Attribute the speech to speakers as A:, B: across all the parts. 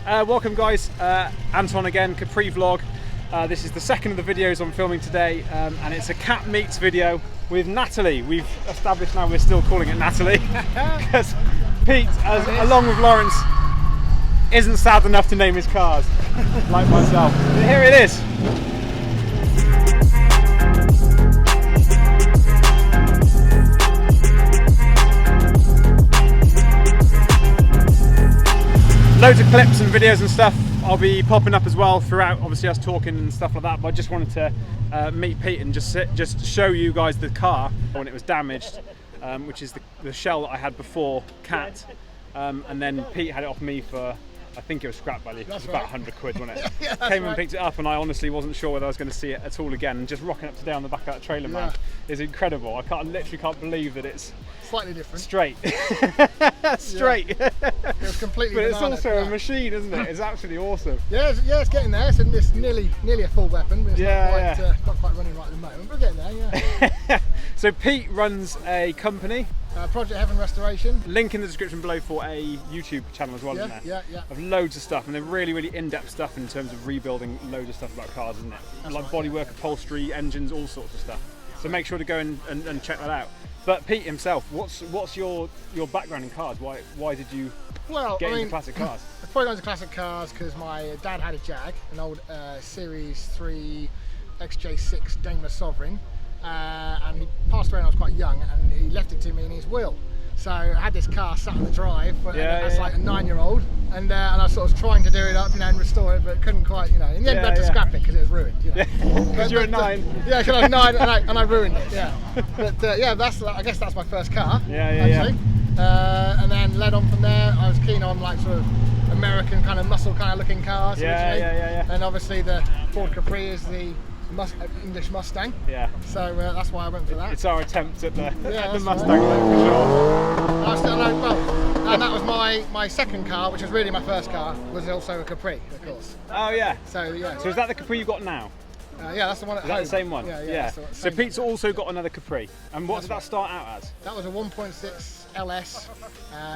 A: Welcome guys, Anton again, Capri vlog. This is the second of the videos I'm filming today, and it's a cat meets video with Natalie. We've established now we're still calling it Natalie because Pete, along with Lawrence, isn't sad enough to name his cars like myself. But here it is. Loads of clips and videos and stuff I'll be popping up as well throughout, obviously us talking and stuff like that, but I just wanted to meet Pete and just show you guys the car when it was damaged, which is the shell that I had before Cat, and then Pete had it off me for, I think it was scrap value. It was about 100 quid, wasn't it? Yeah, came and picked it up, and I honestly wasn't sure whether I was going to see it at all again, and just rocking up today on the back of that trailer, man, is incredible. I literally can't believe that it's
B: slightly different.
A: Straight. Straight.
B: Yeah. It was completely
A: But it's also a machine, isn't it? It's absolutely awesome.
B: Yeah, it's getting there. It's nearly a full weapon, but it's not quite running right at the moment. We're getting there, yeah.
A: So Pete runs a company.
B: Project Heaven Restoration.
A: Link in the description below for a YouTube channel as well, isn't there?
B: Yeah.
A: Of loads of stuff, and they're really in-depth stuff in terms of rebuilding loads of stuff about cars, isn't it?
B: That's
A: like
B: right,
A: bodywork, upholstery, engines, all sorts of stuff. So make sure to go and check that out. But Pete himself, what's your background in cars? Why did you get into classic cars?
B: I probably got into classic cars because my dad had a Jag, an old Series 3 XJ6 Daimler Sovereign, and he passed away when I was quite young, and he left it to me in his will. So I had this car sat on the drive as like a 9-year-old, and I sort of was trying to do it up, and restore it, but couldn't quite, In the end, I had to scrap it because it was ruined.
A: Because you were 9.
B: Yeah, because I was 9 and I ruined it. Yeah, but I guess that's my first car. Actually. And then led on from there. I was keen on like sort of American kind of muscle kind of looking cars originally. And obviously the Ford Capri is the English Mustang. Yeah. So that's why I went for that.
A: It's our attempt at the Mustang, for sure.
B: And that was my second car, which was really my first car, was also a Capri, of course.
A: Oh yeah.
B: So
A: is that the Capri you got now?
B: Yeah, that's the one at home.
A: Is that the same one?
B: Yeah.
A: So Pete's also got another Capri. And what did that start out as?
B: That was a 1.6 LS.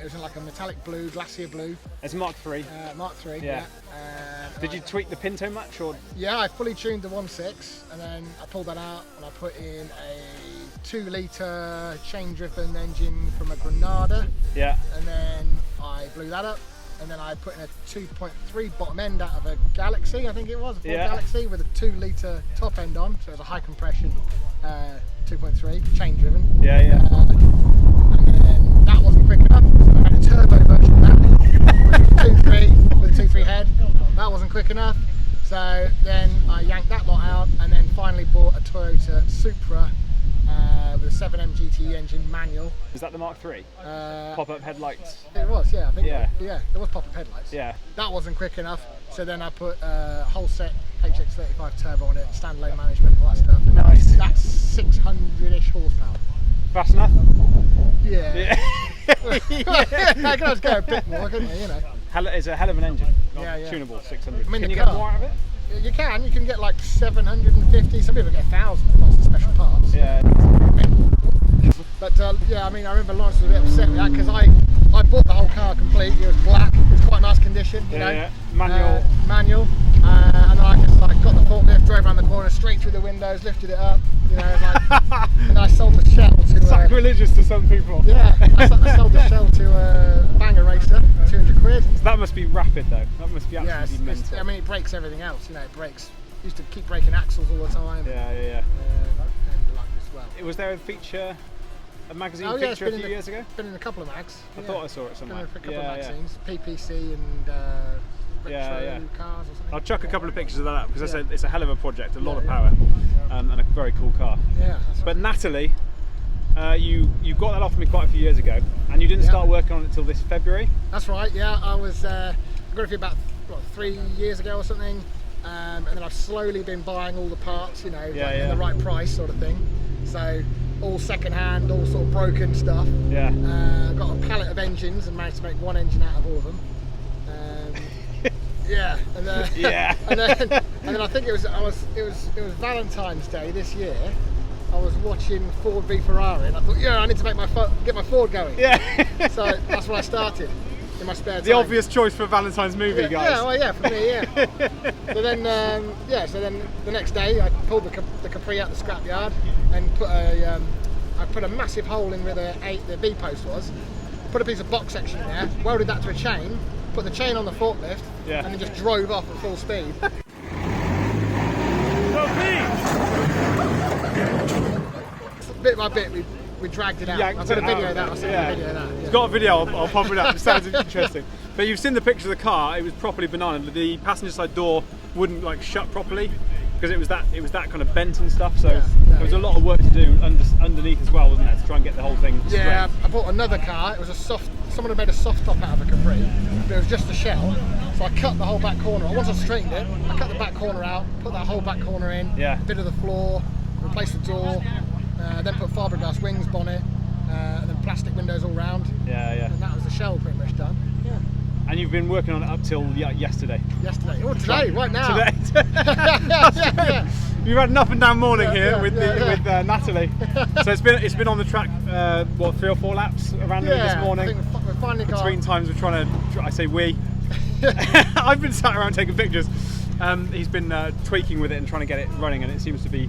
B: It was in like a metallic blue, glacier blue.
A: It's Mark 3.
B: Mark 3.
A: Yeah. Did you tweak the Pinto much, or? Yeah,
B: I fully tuned the 1.6, and then I pulled that out and I put in a 2-litre chain-driven engine from a Granada. Yeah. And then I blew that up. And then I put in a 2.3 bottom end out of a Galaxy, I think it was, a Ford Galaxy, with a 2-litre top end on, so it was a high compression 2.3, chain driven. And then that wasn't quick enough, so I had a turbo version of that, with a 2.3 head. That wasn't quick enough, so then I yanked that lot out, and then finally bought a Toyota Supra with a 7M GT engine manual.
A: Is that the Mark 3? Pop-up headlights?
B: It was, yeah, I think. Yeah, it was pop-up headlights.
A: Yeah.
B: That wasn't quick enough, so then I put a whole set HX35 turbo on it, standalone management, all that stuff. And
A: nice.
B: That's 600-ish horsepower.
A: Fast enough?
B: Yeah. I could always go a bit more, couldn't you?
A: It's a hell of an engine.
B: Yeah.
A: Tunable 600.
B: Can
A: you get more out of it?
B: You can get like 750, some people get 1,000 plus the special parts.
A: Yeah.
B: But I remember Lawrence was a bit upset with that because I bought the whole car complete. It was black, it was quite nice condition, you know.
A: Yeah. Manual.
B: And I just got the forklift, drove around the corner, straight through the windows, lifted it up, and I sold the shell to...
A: Sacrilegious to some people.
B: Yeah, I sold the shell to a banger racer, 200 quid.
A: So that must be rapid though, that must be absolutely mental.
B: It breaks everything else, it breaks. Used to keep breaking axles all the time.
A: Yeah.
B: And luck as well.
A: Was there a magazine feature a few years ago?
B: Been in a couple of mags.
A: I thought I saw it somewhere.
B: Been in a couple of magazines, PPC and retro cars or something.
A: I'll chuck a couple of pictures of that up because it's a hell of a project, a lot of power, and a very cool car.
B: Yeah.
A: But Natalie, you got that off me quite a few years ago, and you didn't start working on it until this February.
B: That's right. Yeah, I got it for about 3 years ago or something, and then I've slowly been buying all the parts, in the right price sort of thing. So all second hand, all sort of broken stuff. Yeah. Got a pallet of engines and managed to make one engine out of all of them. And then I think it was Valentine's Day this year. I was watching Ford v Ferrari, and I thought, I need to get my Ford going. Yeah. So that's when I started. in my spare time.
A: The obvious choice for a Valentine's movie,
B: yeah,
A: guys.
B: Yeah, well, yeah, for me, yeah. So then the next day I pulled the Capri out the scrapyard and I put a massive hole in where the B post was, put a piece of box section in there, welded that to a chain, put the chain on the forklift, and then just drove off at full speed. Bit by bit, we dragged it out. I've got a video of that. I'll send you a video of that. Yeah.
A: It's got a video. I'll pop it up. It sounds interesting. But you've seen the picture of the car. It was properly banana. The passenger side door wouldn't like shut properly because it was that kind of bent and stuff. So there was a lot of work to do underneath as well, wasn't there, to try and get the whole thing straight.
B: Yeah, I bought another car. It was someone had made a soft top out of a Capri, but it was just a shell. So I cut the whole back corner. Once I straightened it, I cut the back corner out, put that whole back corner in, a bit of the floor, replaced the door. Then put fiberglass wings, bonnet, and then plastic windows all round. Yeah. And that was the shell pretty much done. Yeah.
A: And you've been working on it up till yesterday.
B: Yesterday, or today, right now.
A: Today. You've had an up and down morning here with Natalie. So it's been on the track. What, 3 or 4 laps around this morning?
B: I think we're finally
A: between times we're trying to. I say we. I've been sat around taking pictures. He's been tweaking with it and trying to get it running, and it seems to be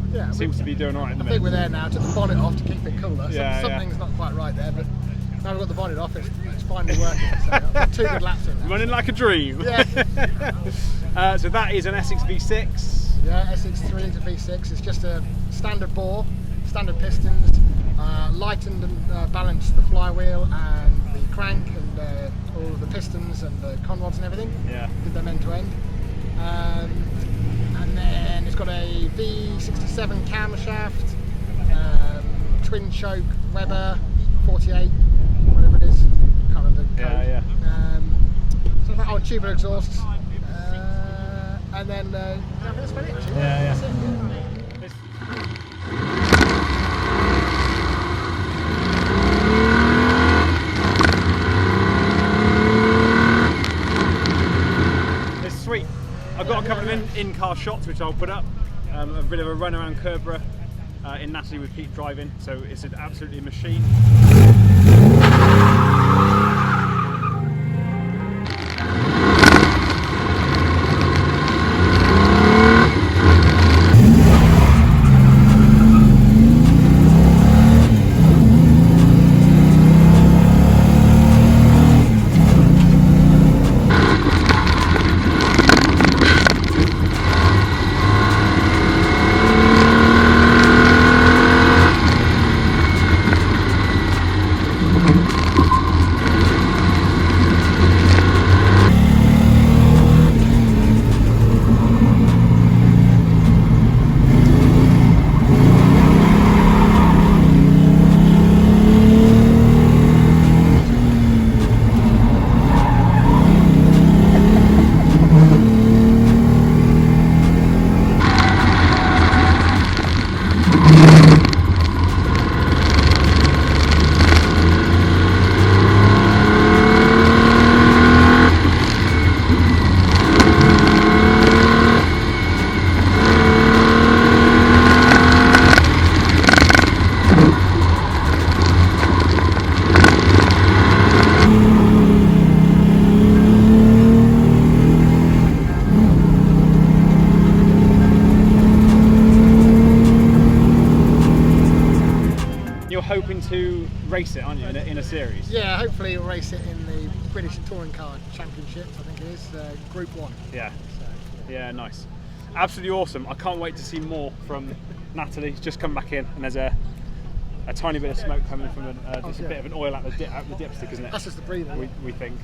A: doing all right.
B: I think we're there now. Took the bonnet off to keep it cooler. Something's not quite right there, but now we've got the bonnet off. It's finally working. So I've got 2 good laps in now.
A: Running like a dream.
B: Yeah.
A: So that is an Essex V6.
B: Yeah, Essex 3 litre V6. It's just a standard bore, standard pistons, lightened and balanced the flywheel and the crank and all of the pistons and the conrods and everything.
A: Yeah. Did
B: them end to end. And then it's got a V67 camshaft, twin choke Weber 48, whatever it is. Can't remember the code. So that tubular exhausts. And then that's about it actually. That's it,
A: It's sweet. I've got a couple of in-car shots which I'll put up. A bit of a run around Kerborough in Natalie with Pete driving, so it's an absolutely machine. Hoping to race it, aren't you, in a series?
B: Yeah, hopefully we'll race it in the British Touring Car Championships, I think it is, Group 1.
A: Yeah. Yeah, nice. Absolutely awesome. I can't wait to see more from Natalie. She's just come back in, and there's a tiny bit of smoke coming from a bit of an oil out the dipstick, isn't it?
B: That's just the breathing.
A: We think.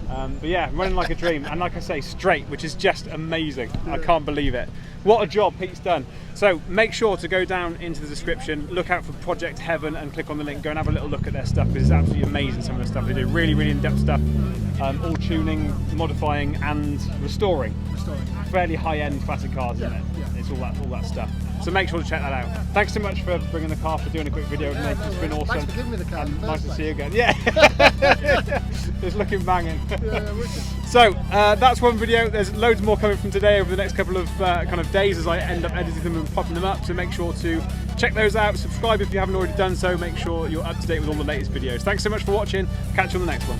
A: But yeah, running like a dream, and like I say, straight, which is just amazing. I can't believe it. What a job Pete's done. So make sure to go down into the description, look out for Project Heaven and click on the link, go and have a little look at their stuff, because it's absolutely amazing, some of the stuff they do. Really, really in-depth stuff, all tuning, modifying and restoring. Fairly high-end classic cars, isn't it? Yeah. It's all that stuff. So make sure to check that out. Thanks so much for bringing the car, for doing a quick video with me. It's been awesome.
B: Thanks for giving me the car.
A: Nice to see you again. Yeah. It's looking banging. So that's one video. There's loads more coming from today over the next couple of kind of days as I end up editing them and popping them up. So make sure to check those out. Subscribe if you haven't already done so. Make sure you're up to date with all the latest videos. Thanks so much for watching. Catch you on the next one.